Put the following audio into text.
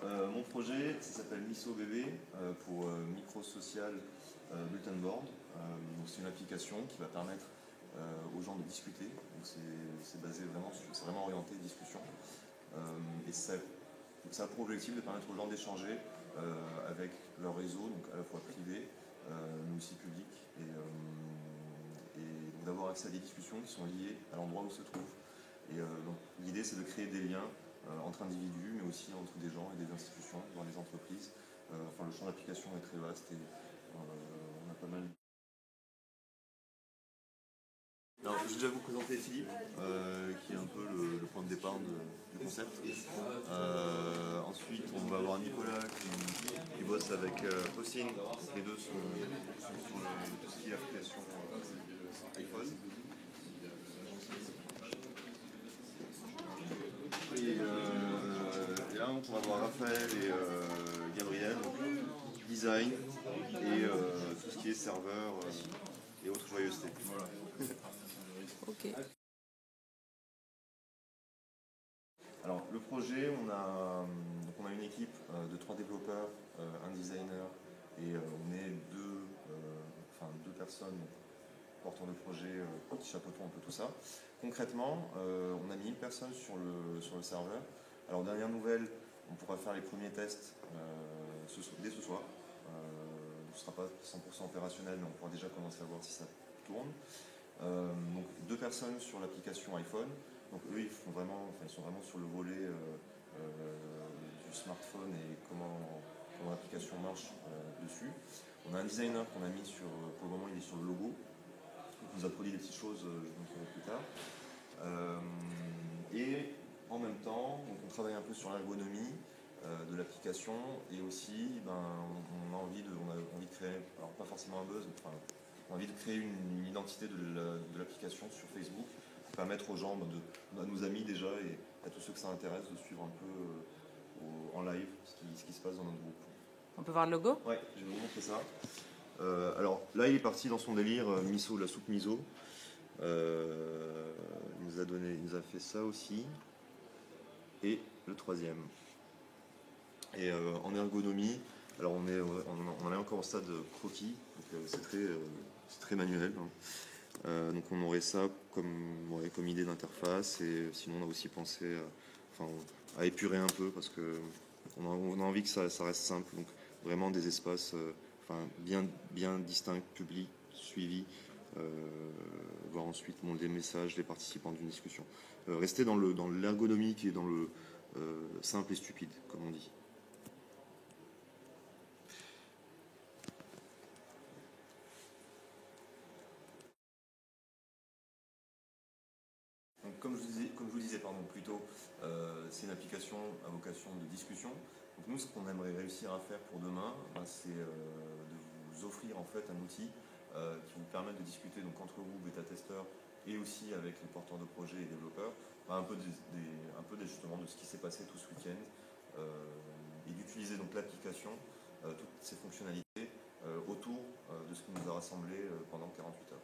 Mon projet, ça s'appelle Miso Bébé pour Micro-Social Bulletin Board. Donc c'est une application qui va permettre aux gens de discuter. Donc c'est basé vraiment sur, c'est vraiment orienté discussion. Et ça a pour objectif de permettre aux gens d'échanger avec leur réseau, donc à la fois privé, mais aussi public, et d'avoir accès à des discussions qui sont liées à l'endroit où se trouvent. Et donc l'idée, c'est de créer des liens entre individus, mais aussi entre des gens et des institutions, dans les entreprises. Enfin, le champ d'application est très vaste et on a pas mal. Alors, je vais déjà vous présenter Philippe, qui est un peu le point de départ du concept. Ensuite, on va avoir Nicolas qui bosse avec Faustine. Les deux sont sur tout ce qui est application iPhone. Et là, on va voir Raphaël et Gabriel, donc design et tout ce qui est serveur et autres joyeusetés. Voilà. Ok. Alors, le projet, on a une équipe de 3 développeurs, un designer et on est deux personnes porteurs de projet qui chapeautons un peu tout ça. Concrètement, on a mis 1000 personnes sur le serveur. Alors, dernière nouvelle, on pourra faire les premiers tests dès ce soir. Ce ne sera pas 100% opérationnel, mais on pourra déjà commencer à voir si ça tourne. Donc 2 personnes sur l'application iPhone. Donc eux, ils sont vraiment sur le volet du smartphone et comment l'application marche dessus. On a un designer qu'on a mis pour le moment, il est sur le logo. Il nous a produit des petites choses, je vous montrerai plus tard. Et en même temps, donc on travaille un peu sur l'ergonomie de l'application et aussi on a envie de créer, alors pas forcément un buzz, mais on a envie de créer une identité de l'application sur Facebook pour permettre aux gens, à nos amis déjà et à tous ceux que ça intéresse de suivre un peu en live ce qui se passe dans notre groupe. On peut voir le logo? Ouais, je vais vous montrer ça. Alors là, il est parti dans son délire miso, la soupe miso. Il nous a fait ça aussi. Et le troisième. Et en ergonomie, alors on est encore au stade croquis, donc c'est très manuel. Hein. Donc on aurait ça comme idée d'interface, et sinon on a aussi pensé à épurer un peu parce que on a envie que ça reste simple, donc vraiment des espaces bien distincts, publics, suivis, voir ensuite des messages des participants d'une discussion. Rester dans l'ergonomique et dans le simple et stupide, comme on dit. Donc, comme je vous disais plus tôt, c'est une application à vocation de discussion. Donc nous, ce qu'on aimerait réussir à faire pour demain, c'est de vous offrir en fait un outil qui vous permet de discuter donc entre vous, bêta-testeurs, et aussi avec les porteurs de projets et développeurs, un peu justement de ce qui s'est passé tout ce week-end, et d'utiliser donc l'application, toutes ces fonctionnalités autour de ce qui nous a rassemblés pendant 48 heures.